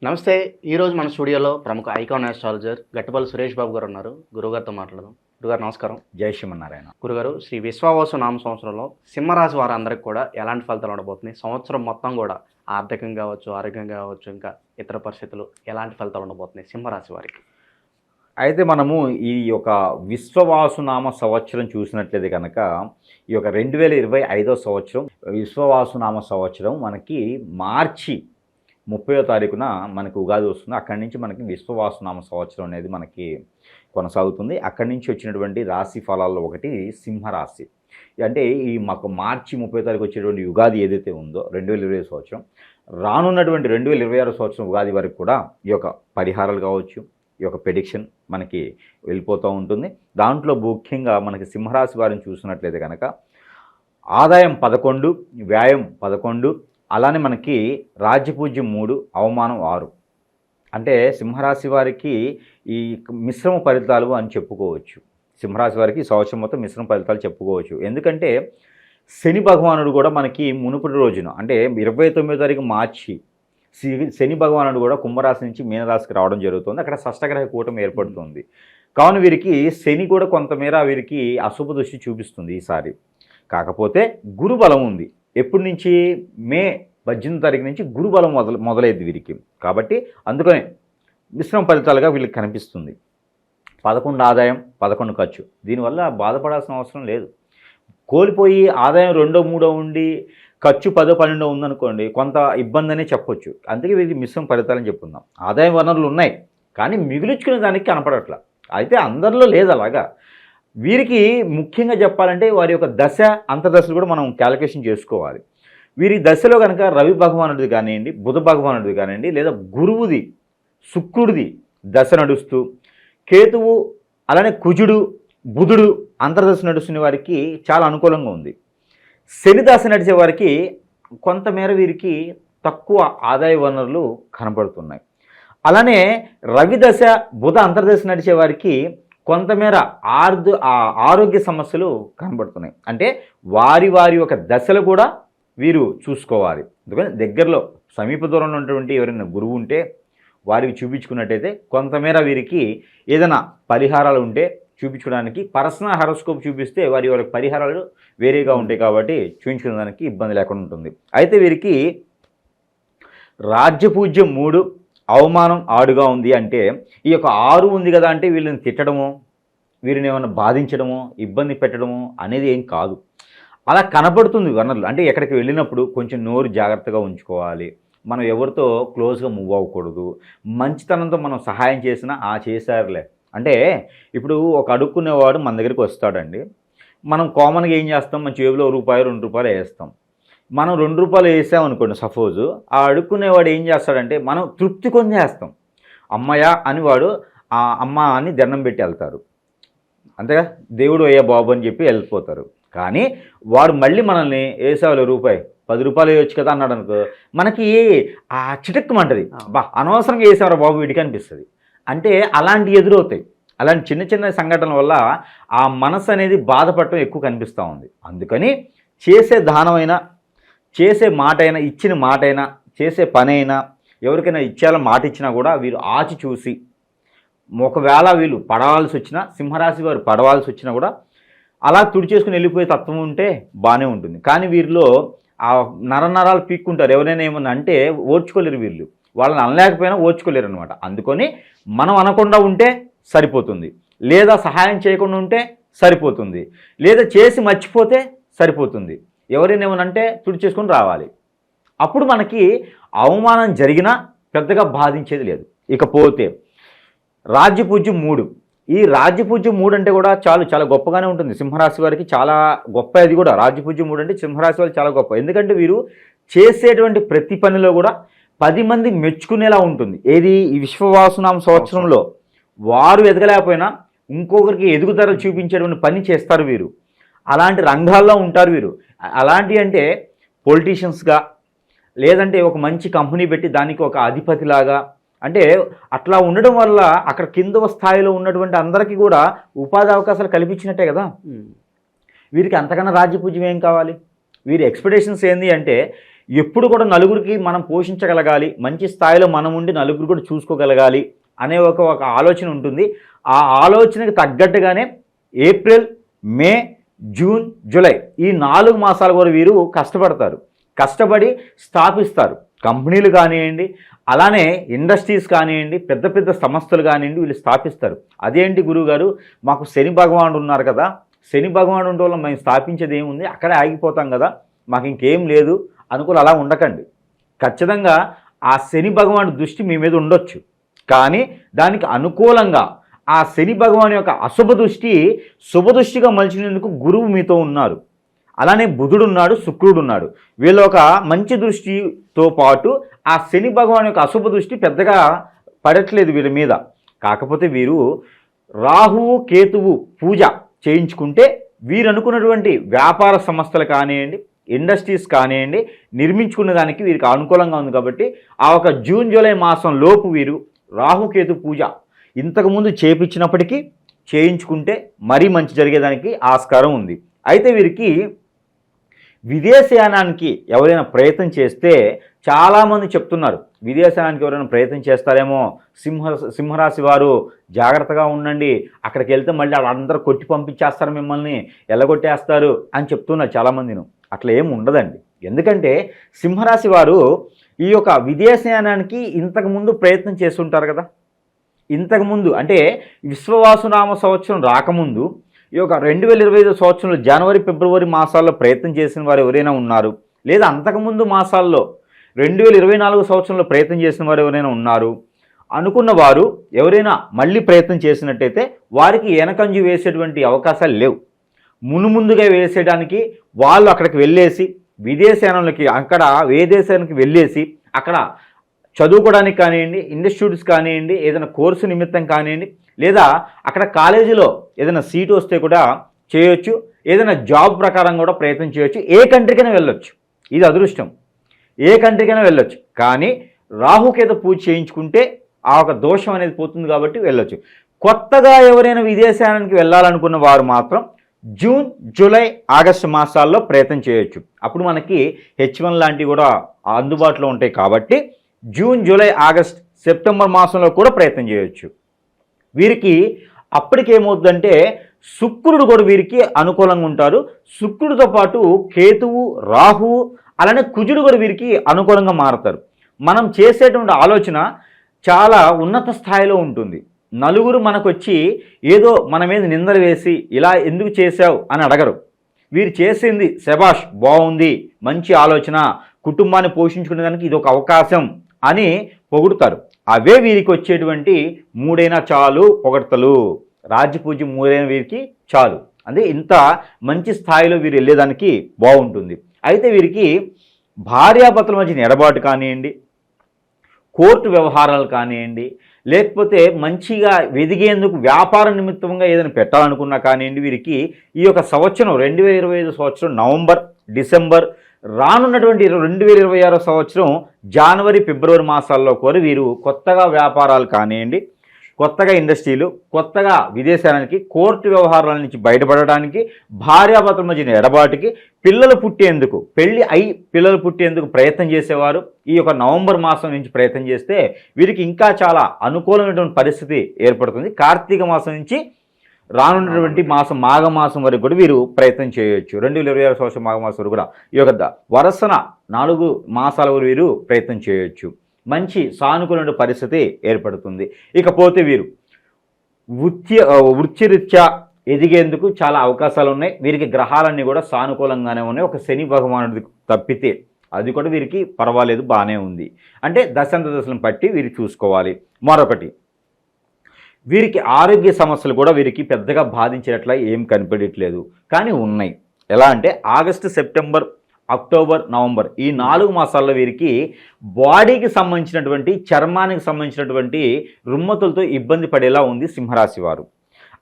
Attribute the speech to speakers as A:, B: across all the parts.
A: నమస్తే. ఈరోజు మన స్టూడియోలో ప్రముఖ ఐకాన్ ఆస్ట్రాలజర్ గట్టుపల్లి సురేష్ బాబు గారు ఉన్నారు. గురుగారితో మాట్లాడదాం. గురుగారు నమస్కారం.
B: జై శ్రీమన్నారాయణ.
A: గురుగారు, శ్రీ విశ్వావసు నామ సంవత్సరంలో సింహరాశి వారందరికీ కూడా ఎలాంటి ఫలితాలు ఉండబోతున్నాయి? సంవత్సరం మొత్తం కూడా ఆర్థికంగా కావచ్చు, ఆరోగ్యంగా కావచ్చు, ఇంకా ఇతర పరిస్థితులు ఎలాంటి ఫలితాలు ఉండబోతున్నాయి సింహరాశి వారికి?
B: అయితే మనము ఈ యొక్క విశ్వవాసునామ సంవత్సరం చూసినట్లయితే కనుక ఈ యొక్క 2025వ సంవత్సరం విశ్వవాసునామ సంవత్సరం మనకి మార్చి 30వ తారీఖున మనకి ఉగాది వస్తుంది. అక్కడి నుంచి మనకి విశ్వవాసునామ సంవత్సరం అనేది మనకి కొనసాగుతుంది. అక్కడి నుంచి వచ్చినటువంటి రాశి ఫలాల్లో ఒకటి సింహరాశి. అంటే ఈ మాకు మార్చి 30వ తారీఖు వచ్చేటువంటి ఉగాది ఏదైతే ఉందో 2020 సంవత్సరం, రానున్నటువంటి 2026 సంవత్సరం ఉగాది వరకు కూడా ఈ యొక్క పరిహారాలు కావచ్చు, ఈ యొక్క ప్రెడిక్షన్ మనకి వెళ్ళిపోతూ ఉంటుంది. దాంట్లో ముఖ్యంగా మనకి సింహరాశి వారిని చూసినట్లయితే కనుక ఆదాయం 11, వ్యయం 11, అలానే మనకి రాజ్యపూజ్యం 3, అవమానం 6. అంటే సింహరాశి వారికి ఈ మిశ్రమ ఫలితాలు అని చెప్పుకోవచ్చు. సింహరాశి వారికి సంవత్సరం మొత్తం మిశ్రమ ఫలితాలు చెప్పుకోవచ్చు. ఎందుకంటే శని భగవానుడు కూడా మనకి మునుపటి రోజున అంటే 29వ తారీఖు మార్చి శని భగవానుడు కూడా కుంభరాశి నుంచి మీనరాశికి రావడం జరుగుతుంది. అక్కడ షష్టగ్రహ కూటమి ఏర్పడుతుంది. కావున వీరికి శని కూడా కొంతమేర వీరికి అశుభ దృష్టి చూపిస్తుంది ఈసారి. కాకపోతే గురు బలం ఉంది. ఎప్పటి నుంచి? మే 18వ తారీఖు నుంచి గురు బలం మొదలైంది వీరికి. కాబట్టి అందుకనే మిశ్రమ ఫలితాలుగా వీళ్ళకి కనిపిస్తుంది. 11 ఆదాయం, 11 ఖర్చు. దీనివల్ల బాధపడాల్సిన అవసరం లేదు. కోల్పోయి ఆదాయం 2, 3 ఉండి ఖర్చు 10, 12 ఉందనుకోండి, కొంత ఇబ్బంది అనే చెప్పొచ్చు. అందుకే వీరికి మిశ్రమ ఫలితాలని చెప్పుకుందాం. ఆదాయ వనరులు ఉన్నాయి కానీ మిగులుచుకునే దానికి కనపడట్ల. అయితే అందరిలో లేదు అలాగా. వీరికి ముఖ్యంగా చెప్పాలంటే వారి యొక్క దశ అంతర్దశలు కూడా మనం క్యాలిక్యులేషన్ చేసుకోవాలి. వీరి దశలో కనుక రవి భగవానుడిది కానివ్వండి, బుధ భగవానుడిది కానివ్వండి, లేదా గురువుది, శుక్రుడిది దశ నడుస్తూ, కేతువు అలానే కుజుడు, బుధుడు అంతర్దశ నడుస్తున్న వారికి చాలా అనుకూలంగా ఉంది. శని దశ నడిచే వారికి కొంతమేర వీరికి తక్కువ ఆదాయ వనరులు కనబడుతున్నాయి. అలానే రవి దశ, బుధ అంతర్దశ నడిచే వారికి కొంతమేర ఆరోగ్య సమస్యలు కనబడుతున్నాయి. అంటే వారి యొక్క దశలు కూడా వీరు చూసుకోవాలి. ఎందుకంటే దగ్గరలో సమీప దూరంలో ఉన్నటువంటి ఎవరైనా గురువు ఉంటే వారికి చూపించుకున్నట్టయితే కొంతమేర వీరికి ఏదైనా పరిహారాలు ఉంటే చూపించడానికి పర్సనల్ హారోస్కోప్ చూపిస్తే వారి పరిహారాలు వేరేగా ఉంటాయి కాబట్టి చూపించుకోవడానికి ఇబ్బంది లేకుండా ఉంటుంది. అయితే వీరికి రాజ్యపూజ్యం 3, అవమానం 6గా ఉంది. అంటే ఈ యొక్క 6 ఉంది కదా అంటే వీళ్ళని తిట్టడము, వీరిని ఏమైనా బాధించడము, ఇబ్బంది పెట్టడము అనేది ఏం కాదు. అలా కనపడుతుంది వనరులు. అంటే ఎక్కడికి వెళ్ళినప్పుడు కొంచెం నోరు జాగ్రత్తగా ఉంచుకోవాలి. మనం ఎవరితో క్లోజ్గా మూవ్ అవ్వకూడదు. మంచితనంతో మనం సహాయం చేసినా చేశారులే అంటే ఇప్పుడు ఒక అడుక్కునేవాడు మన దగ్గరికి వస్తాడండి. మనం కామన్గా ఏం చేస్తాం? మన జేబులో రూపాయి, 2 రూపాయలు వేస్తాం. మనం 2 రూపాయలు వేసామనుకోండి సపోజు, ఆ అడుక్కునేవాడు ఏం చేస్తాడంటే మనం తృప్తి కొని చేస్తాం. అమ్మయ్య అని వాడు ఆ అమ్మ అని దండం పెట్టి వెళ్తారు. అంతేగా, దేవుడు అయ్యా బాబు అని చెప్పి వెళ్ళిపోతారు. కానీ వాడు మళ్ళీ మనల్ని వేసావులే రూపాయి, 10 రూపాయలు వేయొచ్చు కదా అన్నాడు అనుకో, మనకి ఆ చిటక్కుమంటది. అనవసరంగా వేసావరా బాబు వీడికి అనిపిస్తుంది. అంటే అలాంటి ఎదురవుతాయి. అలాంటి చిన్న చిన్న సంఘటనల వల్ల ఆ మనసు అనేది బాధపడటం ఎక్కువ కనిపిస్తూ ఉంది. అందుకని చేసే దానమైనా, చేసే మాట అయినా, ఇచ్చిన మాట అయినా, చేసే పని అయినా, ఎవరికైనా ఇచ్చేలా మాట ఇచ్చినా కూడా వీరు ఆచి చూసి, ఒకవేళ వీళ్ళు పడవాల్సి వచ్చినా, సింహరాశి వారు పడవాల్సి వచ్చినా కూడా అలా తుడిచేసుకుని వెళ్ళిపోయే తత్వం ఉంటే బాగానే ఉంటుంది. కానీ వీరిలో ఆ నరాలు పీక్కుంటారు. ఎవరైనా ఏమన్నా అంటే ఓర్చుకోలేరు వీళ్ళు. వాళ్ళని అనలేకపోయినా ఓర్చుకోలేరు అనమాట. అందుకని మనం అనకుండా ఉంటే సరిపోతుంది, లేదా సహాయం చేయకుండా ఉంటే సరిపోతుంది, లేదా చేసి మర్చిపోతే సరిపోతుంది. ఎవరైనా ఏమనంటే తుడిచేసుకొని రావాలి. అప్పుడు మనకి అవమానం జరిగినా పెద్దగా బాధించేది లేదు. ఇకపోతే రాజ్యపూజ్యం 3. ఈ రాజ్యపూజ్యం 3 అంటే కూడా చాలా గొప్పగానే ఉంటుంది సింహరాశి వారికి. చాలా గొప్ప. అది కూడా రాజ్యపూజ్యం 3 అంటే సింహరాశి వారికి చాలా గొప్ప. ఎందుకంటే వీరు చేసేటువంటి ప్రతి పనిలో కూడా 10 మంది మెచ్చుకునేలా ఉంటుంది. ఏది? ఈ విశ్వవాసునామ సంవత్సరంలో వారు ఎదగలేకపోయినా ఇంకొకరికి ఎదుగుదల చూపించేటువంటి పని చేస్తారు వీరు. అలాంటి రంగాల్లో ఉంటారు వీరు. అలాంటి అంటే పొలిటీషియన్స్గా, లేదంటే ఒక మంచి కంపెనీ పెట్టి దానికి ఒక అధిపతిలాగా, అంటే అట్లా ఉండడం వల్ల అక్కడ కింద స్థాయిలో ఉన్నటువంటి అందరికీ కూడా ఉపాధి అవకాశాలు కల్పించినట్టే కదా. వీరికి అంతకన్నా రాజ్యపూజ్యం ఏం కావాలి? వీరి ఎక్స్పెక్టేషన్స్ ఏంది అంటే ఎప్పుడు కూడా నలుగురికి మనం పోషించగలగాలి, మంచి స్థాయిలో మనం ఉండి నలుగురు కూడా చూసుకోగలగాలి అనే ఒక ఆలోచన ఉంటుంది. ఆ ఆలోచనకి తగ్గట్టుగానే ఏప్రిల్, మే, జూన్, జూలై ఈ 4 మాసాలు కూడా వీరు కష్టపడతారు. కష్టపడి స్థాపిస్తారు. కంపెనీలు కానివ్వండి, అలానే ఇండస్ట్రీస్ కానివ్వండి, పెద్ద పెద్ద సంస్థలు కానివ్వండి, వీళ్ళు స్థాపిస్తారు. అదేంటి గురువుగారు, మాకు శని భగవానుడు ఉన్నారు కదా, శని భగవానుడు ఉండడం వల్ల మేము స్థాపించేది ఏముంది, అక్కడే ఆగిపోతాం కదా, మాకు ఇంకేం లేదు అనుకుని అలా ఉండకండి. ఖచ్చితంగా ఆ శని భగవానుడి దృష్టి మీ మీద ఉండొచ్చు. కానీ దానికి అనుకూలంగా ఆ శని భగవాన్ యొక్క అశుభ దృష్టి శుభదృష్టిగా మలిచినందుకు గురువు మీతో ఉన్నారు. అలానే బుధుడు ఉన్నాడు, శుక్రుడు ఉన్నాడు. వీళ్ళ ఒక మంచి దృష్టితో పాటు ఆ శని భగవాన్ యొక్క అశుభ దృష్టి పెద్దగా పడట్లేదు వీళ్ళ మీద. కాకపోతే వీరు రాహువు కేతువు పూజ చేయించుకుంటే వీరు అనుకున్నటువంటి వ్యాపార సంస్థలు కానివ్వండి, ఇండస్ట్రీస్ కానివ్వండి, నిర్మించుకునే దానికి వీరికి అనుకూలంగా ఉంది. కాబట్టి ఆ ఒక జూన్ జూలై మాసం లోపు వీరు రాహుకేతు పూజ ఇంతకుముందు చేయించినప్పటికీ చేయించుకుంటే మరీ మంచి జరిగేదానికి ఆస్కారం ఉంది. అయితే వీరికి విదేశయానానికి ఎవరైనా ప్రయత్నం చేస్తే చాలామంది చెప్తున్నారు, విదేశయానానికి ఎవరైనా ప్రయత్నం చేస్తారేమో, సింహరాశి వారు జాగ్రత్తగా ఉండండి, అక్కడికి వెళ్తే మళ్ళీ వాళ్ళందరూ కొట్టి పంపించేస్తారు, మిమ్మల్ని ఎల్లగొట్టేస్తారు అని చెప్తున్నారు చాలామందిను. అట్లా ఏమి ఉండదండి. ఎందుకంటే సింహరాశి వారు ఈ యొక్క విదేశయానానికి ఇంతకుముందు ప్రయత్నం చేస్తుంటారు కదా. ఇంతకుముందు అంటే విశ్వవాసునామ సంవత్సరం రాకముందు ఈ యొక్క 2025 సంవత్సరంలో జనవరి, ఫిబ్రవరి మాసాల్లో ప్రయత్నం చేసిన వారు ఎవరైనా ఉన్నారు, లేదా అంతకుముందు మాసాల్లో 2024 సంవత్సరంలో ప్రయత్నం చేసిన వారు ఎవరైనా ఉన్నారు అనుకున్న వారు ఎవరైనా మళ్ళీ ప్రయత్నం చేసినట్టయితే వారికి వెనకంజు వేసేటువంటి అవకాశాలు లేవు. ముందుగా వేసేయడానికి వాళ్ళు అక్కడికి వెళ్ళేసి విదేశానికి, అక్కడ విదేశానికి వెళ్ళేసి అక్కడ చదువుకోవడానికి కానివ్వండి, ఇన్స్టిట్యూట్స్ కానివ్వండి, ఏదైనా కోర్సు నిమిత్తం కానివ్వండి, లేదా అక్కడ కాలేజీలో ఏదైనా సీటు వస్తే కూడా చేయొచ్చు, ఏదైనా జాబ్ ప్రకారం కూడా ప్రయత్నం చేయొచ్చు, ఏ కంట్రీకైనా వెళ్ళొచ్చు. ఇది అదృష్టం, ఏ కంట్రీకైనా వెళ్ళొచ్చు. కానీ రాహుకేతు పూజ చేయించుకుంటే ఆ ఒక దోషం అనేది పోతుంది కాబట్టి వెళ్ళొచ్చు. కొత్తగా ఎవరైనా విదేశానికి వెళ్ళాలనుకున్న వారు మాత్రం జూన్, జూలై, ఆగస్టు మాసాల్లో ప్రయత్నం చేయొచ్చు. అప్పుడు మనకి H1 లాంటివి కూడా అందుబాటులో ఉంటాయి కాబట్టి జూన్, జూలై, ఆగస్ట్, సెప్టెంబర్ మాసంలో కూడా ప్రయత్నం చేయొచ్చు. వీరికి అప్పటికేమవుతుందంటే శుక్రుడు కూడా వీరికి అనుకూలంగా ఉంటారు. శుక్రుడితో పాటు కేతువు, రాహువు, అలానే కుజుడు కూడా వీరికి అనుకూలంగా మారుతారు. మనం చేసేటువంటి ఆలోచన చాలా ఉన్నత స్థాయిలో ఉంటుంది. నలుగురు మనకు వచ్చి ఏదో మన మీద నిందలు వేసి ఇలా ఎందుకు చేశావు అని అడగరు. వీరు చేసింది శబాష్, బాగుంది, మంచి ఆలోచన, కుటుంబాన్ని పోషించుకునేదానికి ఇది ఒక అవకాశం అని పొగుడుతారు. అవే వీరికి వచ్చేటువంటి 3 అయినా చాలు పొగడతలు. రాజ్యపూజ్యం 3 అయిన వీరికి చాలు. అంటే ఇంత మంచి స్థాయిలో వీరు వెళ్ళేదానికి బాగుంటుంది. అయితే వీరికి భార్యాభర్తల మధ్య ఎడబాటు కానివ్వండి, కోర్టు వ్యవహారాలు కానివ్వండి, లేకపోతే మంచిగా ఎదిగేందుకు వ్యాపార నిమిత్తంగా ఏదైనా పెట్టాలనుకున్నా కానివ్వండి, వీరికి ఈ యొక్క సంవత్సరం 2025 సంవత్సరం నవంబర్, డిసెంబర్, రానున్నటువంటి 2026 సంవత్సరం జనవరి, ఫిబ్రవరి మాసాల్లో కూడా వీరు కొత్తగా వ్యాపారాలు కానివ్వండి, కొత్తగా ఇండస్ట్రీలు, కొత్తగా విదేశానికి, కోర్టు వ్యవహారాల నుంచి బయటపడడానికి, భార్యాభర్తల మధ్య ఎడబాటుకి, పిల్లలు పుట్టేందుకు, పెళ్లి అయి పిల్లలు పుట్టేందుకు ప్రయత్నం చేసేవారు ఈ యొక్క నవంబర్ మాసం నుంచి ప్రయత్నం చేస్తే వీరికి ఇంకా చాలా అనుకూలమైనటువంటి పరిస్థితి ఏర్పడుతుంది. కార్తీక మాసం నుంచి రానున్నటువంటి మాసం మాఘమాసం వరకు కూడా వీరు ప్రయత్నం చేయొచ్చు. 2026 సంవత్సరం మాఘమాసం వరకు కూడా ఈ యొక్క వరుసన 4 మాసాల వరకు వీరు ప్రయత్నం చేయొచ్చు. మంచి సానుకూల పరిస్థితి ఏర్పడుతుంది. ఇకపోతే వీరు వృత్తిరీత్యా ఎదిగేందుకు చాలా అవకాశాలు ఉన్నాయి. వీరికి గ్రహాలన్నీ కూడా సానుకూలంగానే ఉన్నాయి. ఒక శని భగవానుడికి తప్పితే అది కూడా వీరికి పర్వాలేదు, బాగానే ఉంది. అంటే దశలను బట్టి వీరు చూసుకోవాలి. మరొకటి, వీరికి ఆరోగ్య సమస్యలు కూడా వీరికి పెద్దగా బాధించేట్లా ఏం కనిపించట్లేదు, కానీ ఉన్నాయి. ఎలా అంటే ఆగస్టు, సెప్టెంబర్, అక్టోబర్, నవంబర్ ఈ 4 మాసాల్లో వీరికి బాడీకి సంబంధించినటువంటి, చర్మానికి సంబంధించినటువంటి రుమ్మతులతో ఇబ్బంది పడేలా ఉంది సింహరాశి వారు.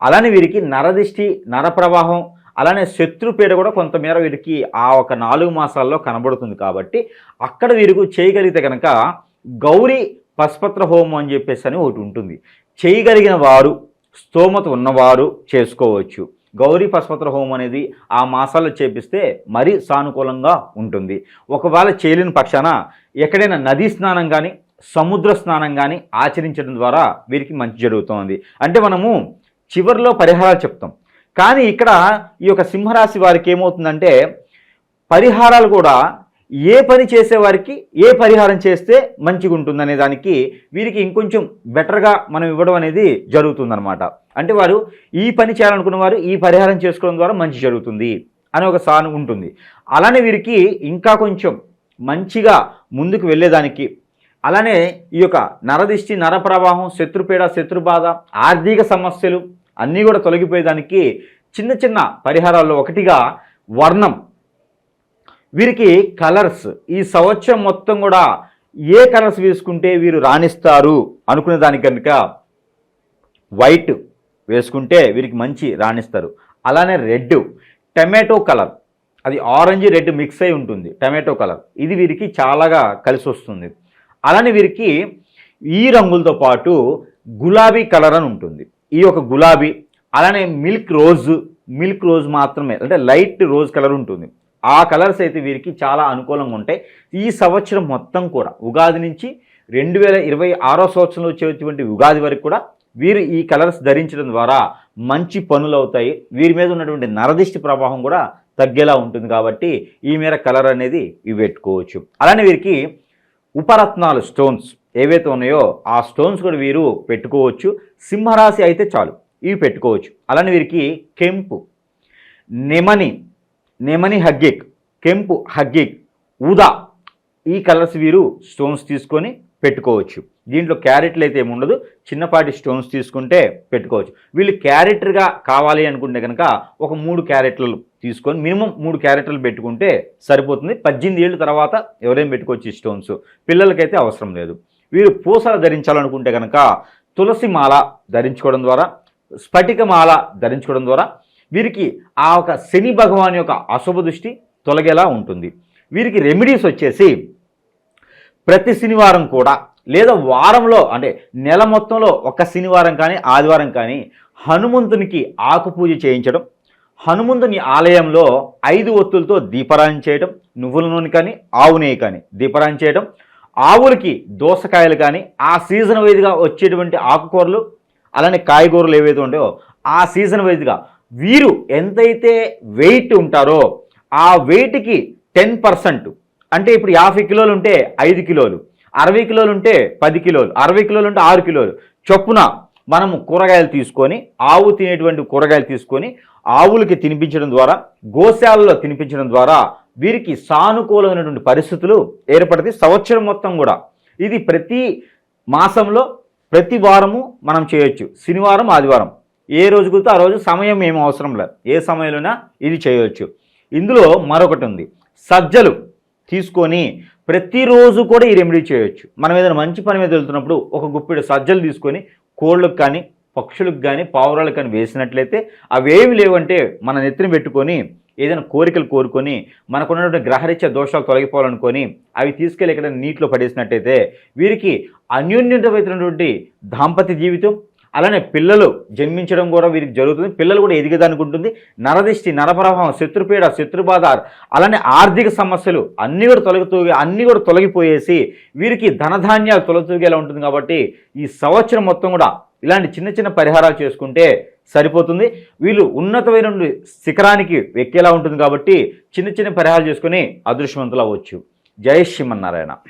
B: అలానే వీరికి నరదిష్టి, నరప్రవాహం, అలానే శత్రుపీడ కూడా కొంతమేర వీరికి ఆ ఒక 4 మాసాల్లో కనబడుతుంది. కాబట్టి అక్కడ వీరికి చేయగలిగితే కనుక గౌరీ పశుపత్ర హోమం అని చెప్పేసి అని ఒకటి ఉంటుంది. చేయగలిగిన వారు, స్తోమత ఉన్నవారు చేసుకోవచ్చు. గౌరీ పశుపత్ర హోమం అనేది ఆ మాసాల్లో చేపిస్తే మరీ సానుకూలంగా ఉంటుంది. ఒకవేళ చేయలేని పక్షాన ఎక్కడైనా నదీ స్నానం కానీ సముద్ర స్నానం కానీ ఆచరించడం ద్వారా వీరికి మంచి జరుగుతుంది. అంటే మనము చివరిలో పరిహారాలు చెప్తాం, కానీ ఇక్కడ ఈ యొక్క సింహరాశి వారికి ఏమవుతుందంటే పరిహారాలు కూడా ఏ పని చేసేవారికి ఏ పరిహారం చేస్తే మంచిగా ఉంటుందనే దానికి వీరికి ఇంకొంచెం బెటర్గా మనం ఇవ్వడం అనేది జరుగుతుందన్నమాట. అంటే వారు ఈ పని చేయాలనుకున్న వారు ఈ పరిహారం చేసుకోవడం ద్వారా మంచి జరుగుతుంది అని ఒక సాను ఉంటుంది. అలానే వీరికి ఇంకా కొంచెం మంచిగా ముందుకు వెళ్ళేదానికి, అలానే ఈ యొక్క నరదిష్టి, నరప్రవాహం, శత్రుపీడ, శత్రుబాధ, ఆర్థిక సమస్యలు అన్నీ కూడా తొలగిపోయేదానికి చిన్న చిన్న పరిహారాల్లో ఒకటిగా వర్ణం. వీరికి కలర్స్ ఈ సంవత్సరం మొత్తం కూడా ఏ కలర్స్ వేసుకుంటే వీరు రాణిస్తారు అనుకునే దానికి కనుక వైట్ వేసుకుంటే వీరికి మంచి రాణిస్తారు. అలానే రెడ్, టమాటో కలర్, అది ఆరెంజ్ రెడ్ మిక్స్ అయి ఉంటుంది టమాటో కలర్, ఇది వీరికి చాలాగా కలిసి వస్తుంది. అలానే వీరికి ఈ రంగులతో పాటు గులాబీ కలర్ అని ఉంటుంది. ఈ యొక్క గులాబీ, అలానే మిల్క్ రోజ్ మాత్రమే, అంటే లైట్ రోజ్ కలర్ ఉంటుంది. ఆ కలర్స్ అయితే వీరికి చాలా అనుకూలంగా ఉంటాయి. ఈ సంవత్సరం మొత్తం కూడా ఉగాది నుంచి 2026 సంవత్సరంలో వచ్చేటువంటి ఉగాది వరకు కూడా వీరు ఈ కలర్స్ ధరించడం ద్వారా మంచి పనులు అవుతాయి. వీరి మీద ఉన్నటువంటి నరదిష్టి ప్రభావం కూడా తగ్గేలా ఉంటుంది. కాబట్టి ఈ మేర కలర్ అనేది ఇవి పెట్టుకోవచ్చు. అలానే వీరికి ఉపరత్నాలు స్టోన్స్ ఏవైతే ఉన్నాయో ఆ స్టోన్స్ కూడా వీరు పెట్టుకోవచ్చు. సింహరాశి అయితే చాలు ఇవి పెట్టుకోవచ్చు. అలానే వీరికి కెంపు, నెమని హగ్గిక్, కెంపు హగ్గిక్, ఊదా, ఈ కలర్స్ వీరు స్టోన్స్ తీసుకొని పెట్టుకోవచ్చు. దీంట్లో క్యారెట్లు అయితే ఏముండదు, చిన్నపాటి స్టోన్స్ తీసుకుంటే పెట్టుకోవచ్చు. వీళ్ళు క్యారెక్టర్గా కావాలి అనుకుంటే కనుక ఒక 3 క్యారెట్లు తీసుకొని మినిమం 3 క్యారెట్లు పెట్టుకుంటే సరిపోతుంది. 18 ఏళ్ళ తర్వాత ఎవరైనా పెట్టుకోవచ్చు ఈ స్టోన్స్, పిల్లలకైతే అవసరం లేదు. వీరు పూసలు ధరించాలనుకుంటే కనుక తులసి మాల ధరించుకోవడం ద్వారా, స్ఫటిక మాల ధరించుకోవడం ద్వారా వీరికి ఆ ఒక శని భగవాన్ యొక్క అశుభ దృష్టి తొలగేలా ఉంటుంది. వీరికి రెమెడీస్ వచ్చేసి ప్రతి శనివారం కూడా లేదా వారంలో అంటే నెల మొత్తంలో ఒక శనివారం కానీ ఆదివారం కానీ హనుమంతునికి ఆకు పూజ చేయించడం, హనుమంతుని ఆలయంలో 5 ఒత్తులతో దీపారాయణ చేయడం, నువ్వుల నూనె కానీ ఆవు నెయ్యి కానీ దీపారాయణ చేయడం, ఆవులకి దోసకాయలు కానీ ఆ సీజన్ వైజ్గా వచ్చేటువంటి ఆకుకూరలు అలానే కాయగూరలు ఏవైతే ఉంటాయో ఆ సీజన్ వైజ్గా వీరు ఎంతైతే వెయిట్ ఉంటారో ఆ వెయిట్కి 10%, అంటే ఇప్పుడు 50 కిలోలు ఉంటే 5 కిలోలు, 60 కిలోలు ఉంటే 10 కిలోలు, 60 కిలోలు ఉంటే 6 కిలోలు చొప్పున మనము కూరగాయలు తీసుకొని, ఆవు తినేటువంటి కూరగాయలు తీసుకొని ఆవులకి తినిపించడం ద్వారా, గోశాలలో తినిపించడం ద్వారా వీరికి సానుకూలమైనటువంటి పరిస్థితులు ఏర్పడితే సంవత్సరం మొత్తం కూడా ఇది ప్రతి మాసంలో ప్రతి వారము మనం చేయొచ్చు. శనివారం ఆదివారం ఏ రోజు కుదిరితే ఆ రోజు, సమయం ఏం అవసరం లేదు, ఏ సమయంలోనా ఇది చేయవచ్చు. ఇందులో మరొకటి ఉంది, సజ్జలు తీసుకొని ప్రతిరోజు కూడా ఈ రెమెడీ చేయొచ్చు. మనం ఏదైనా మంచి పని మీద వెళ్తున్నప్పుడు ఒక గుప్పెడు సజ్జలు తీసుకొని కోళ్ళకు కానీ పక్షులకు కానీ పావురాలకు కానీ వేసినట్లయితే అవేవి లేవంటే మన నెత్తిని పెట్టుకొని ఏదైనా కోరికలు కోరుకొని మనకున్నటువంటి గ్రహరీత్యా దోషాలు తొలగిపోవాలనుకొని అవి తీసుకెళ్ళి ఎక్కడ నీటిలో పడేసినట్టయితే వీరికి అన్యోన్యతమైనటువంటి దాంపత్య జీవితం, అలానే పిల్లలు జన్మించడం కూడా వీరికి జరుగుతుంది. పిల్లలు కూడా ఎదిగేదానికి ఉంటుంది. నరదిష్టి, నరప్రవాహం, శత్రుపీడ, శత్రుబాధ, అలానే ఆర్థిక సమస్యలు అన్నీ కూడా తొలగిపోయేసి వీరికి ధనధాన్యాలు తొలతూగేలా ఉంటుంది. కాబట్టి ఈ సంవత్సరం మొత్తం కూడా ఇలాంటి చిన్న చిన్న పరిహారాలు చేసుకుంటే సరిపోతుంది. వీళ్ళు ఉన్నతమైన శిఖరానికి ఎక్కేలా ఉంటుంది. కాబట్టి చిన్న చిన్న పరిహారాలు చేసుకుని అదృష్టవంతులు అవ్వచ్చు. జై శ్రీమన్నారాయణ.